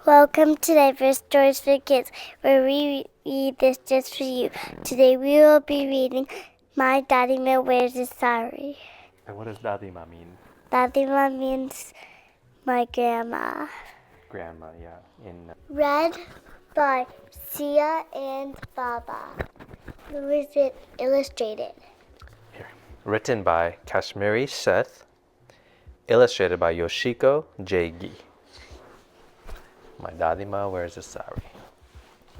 Welcome to Diverse Stories for Kids, where we read this just for you. Today we will be reading My Dadima Wears a Sari. And what does Dadima mean? Dadima means my grandma. Grandma, yeah. Read by Sia and Baba. Who is it illustrated? Here. Written by Kashmira Sheth. Illustrated by Yoshiko J. Gi. My Dadima wears a sari.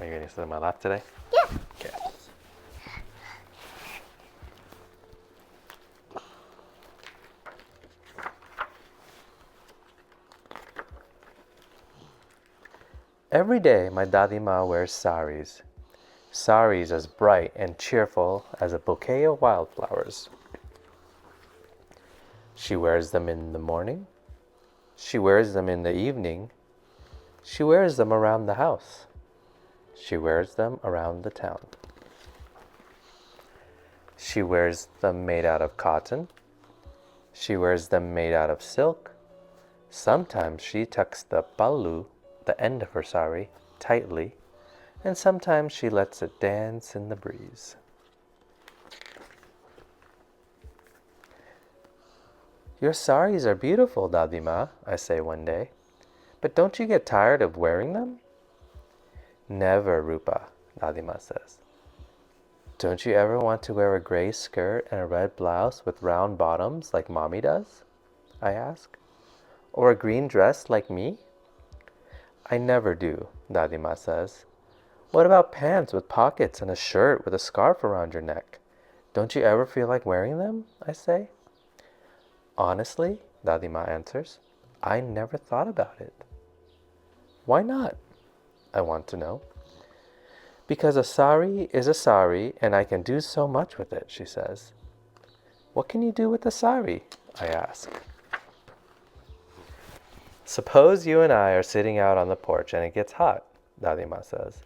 Are you going to sit on my lap today? Yeah. Okay. Every day my Dadima wears saris. Saris as bright and cheerful as a bouquet of wildflowers. She wears them in the morning. She wears them in the evening. She wears them around the house. She wears them around the town. She wears them made out of cotton. She wears them made out of silk. Sometimes she tucks the pallu, the end of her sari, tightly, and sometimes she lets it dance in the breeze. Your saris are beautiful, Dadima, I say one day. But don't you get tired of wearing them? Never, Rupa, Dadima says. Don't you ever want to wear a gray skirt and a red blouse with round bottoms like Mommy does? I ask. Or a green dress like me? I never do, Dadima says. What about pants with pockets and a shirt with a scarf around your neck? Don't you ever feel like wearing them? I say. Honestly, Dadima answers, I never thought about it. Why not? I want to know. Because a sari is a sari and I can do so much with it, she says. What can you do with a sari? I ask. Suppose you and I are sitting out on the porch and it gets hot, Dadima says.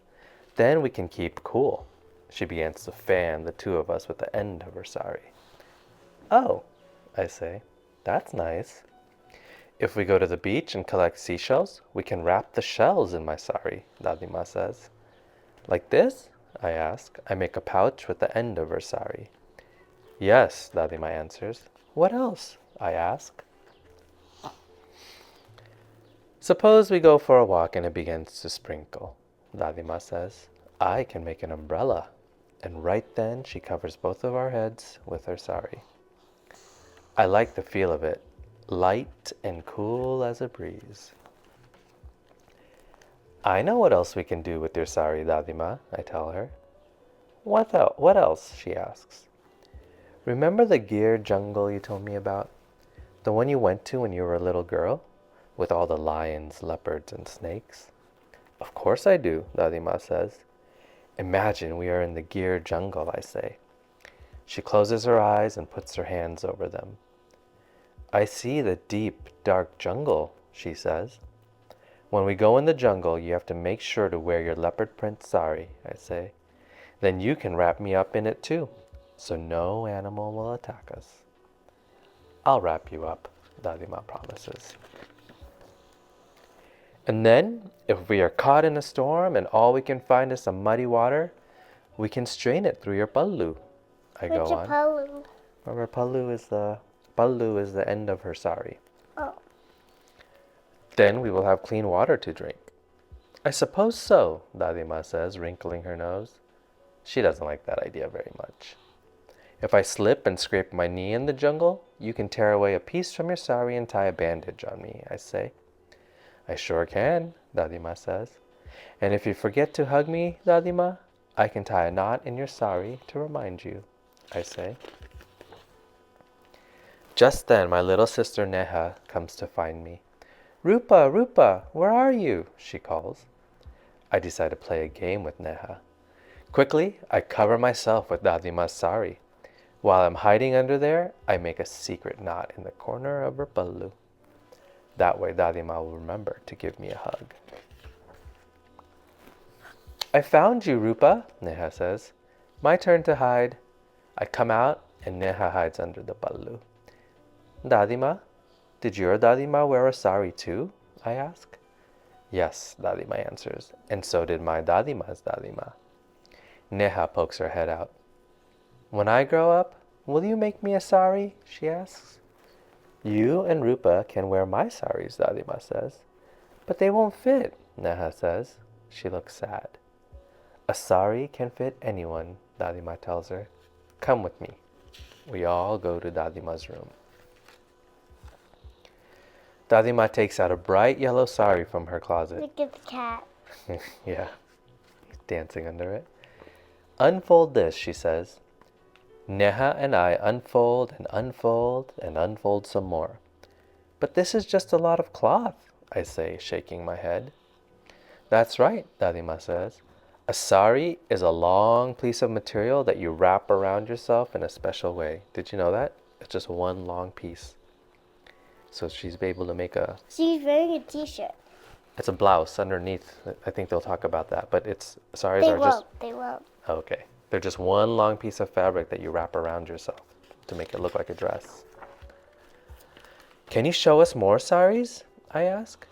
Then we can keep cool. She begins to fan the two of us with the end of her sari. Oh, I say, that's nice. If we go to the beach and collect seashells, we can wrap the shells in my sari, Dadima says. Like this? I ask. I make a pouch with the end of her sari. Yes, Dadima answers. What else? I ask. Suppose we go for a walk and it begins to sprinkle, Dadima says. I can make an umbrella. And right then she covers both of our heads with her sari. I like the feel of it, light and cool as a breeze. I know what else we can do with your sari, Dadima, I tell her. What else? She asks. Remember the Gir Jungle you told me about? The one you went to when you were a little girl? With all the lions, leopards, and snakes? Of course I do, Dadima says. Imagine we are in the Gir Jungle, I say. She closes her eyes and puts her hands over them. I see the deep, dark jungle, she says. When we go in the jungle, you have to make sure to wear your leopard print sari, I say. Then you can wrap me up in it too, so no animal will attack us. I'll wrap you up, Dadima promises. And then, if we are caught in a storm and all we can find is some muddy water, we can strain it through your pallu. I go on. Pallu? Remember, pallu is the end of her sari. Oh. Then we will have clean water to drink. I suppose so, Dadima says, wrinkling her nose. She doesn't like that idea very much. If I slip and scrape my knee in the jungle, you can tear away a piece from your sari and tie a bandage on me, I say. I sure can, Dadima says. And if you forget to hug me, Dadima, I can tie a knot in your sari to remind you, I say. Just then my little sister Neha comes to find me. Rupa, Rupa, where are you? She calls. I decide to play a game with Neha. Quickly, I cover myself with Dadima's sari. While I'm hiding under there, I make a secret knot in the corner of her pallu. That way Dadima will remember to give me a hug. I found you, Rupa, Neha says. My turn to hide. I come out and Neha hides under the pallu. Dadima, did your Dadima wear a sari too? I ask. Yes, Dadima answers, and so did my Dadima's Dadima. Neha pokes her head out. When I grow up, will you make me a sari? She asks. You and Rupa can wear my saris, Dadima says. But they won't fit, Neha says. She looks sad. A sari can fit anyone, Dadima tells her. Come with me. We all go to Dadima's room. Dadima takes out a bright yellow sari from her closet. Look at the cat. Yeah, he's dancing under it. Unfold this, she says. Neha and I unfold and unfold and unfold some more. But this is just a lot of cloth, I say, shaking my head. That's right, Dadima says. A sari is a long piece of material that you wrap around yourself in a special way. Did you know that? It's just one long piece. So she's able to make a... She's wearing a t-shirt. It's a blouse underneath. I think they'll talk about that. But it's... Saris are just... They won't. Okay. They're just one long piece of fabric that you wrap around yourself to make it look like a dress. Can you show us more saris? I ask.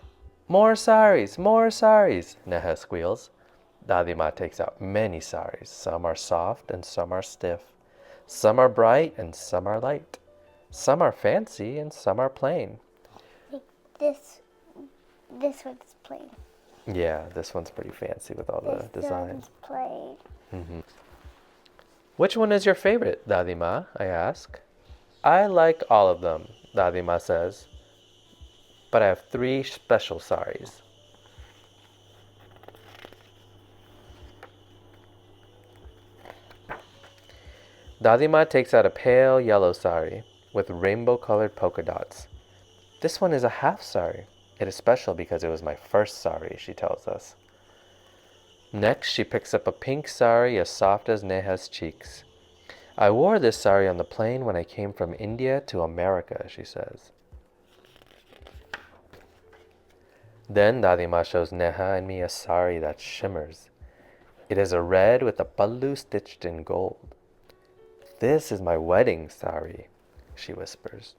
More saris, Neha squeals. Dadima takes out many saris. Some are soft and some are stiff. Some are bright and some are light. Some are fancy and some are plain. Like this one's plain. Yeah, this one's pretty fancy with all the design. This one's plain. Mm-hmm. Which one is your favorite, Dadima? I ask. I like all of them, Dadima says. But I have 3 special saris. Dadima takes out a pale yellow sari with rainbow-colored polka dots. This one is a half sari. It is special because it was my first sari, she tells us. Next, she picks up a pink sari as soft as Neha's cheeks. I wore this sari on the plane when I came from India to America, she says. Then Dadima shows Neha and me a sari that shimmers. It is a red with a pallu stitched in gold. This is my wedding sari, she whispers.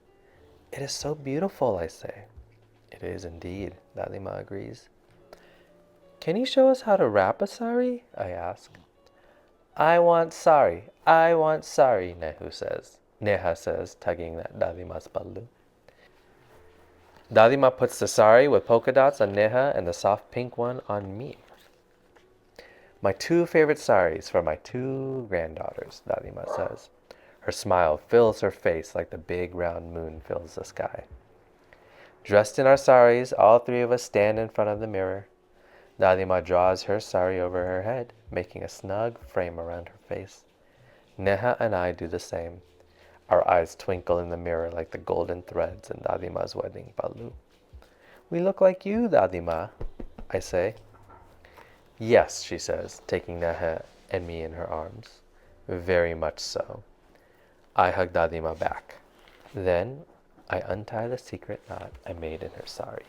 It is so beautiful, I say. It is indeed, Dadima agrees. Can you show us how to wrap a sari? I ask. I want sari, Neha says, tugging at Dadima's pallu. Dadima puts the sari with polka dots on Neha and the soft pink one on me. My 2 favorite saris for my 2 granddaughters, Dadima says. Her smile fills her face like the big round moon fills the sky. Dressed in our saris, all 3 of us stand in front of the mirror. Dadima draws her sari over her head, making a snug frame around her face. Neha and I do the same. Our eyes twinkle in the mirror like the golden threads in Dadima's wedding pallu. We look like you, Dadima, I say. Yes, she says, taking Neha and me in her arms. Very much so. I hug Dadima back. Then I untie the secret knot I made in her sari.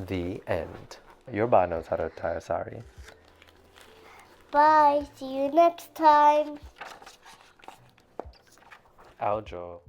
The end. Your ba knows how to tie a sari. Bye. See you next time. Aljo.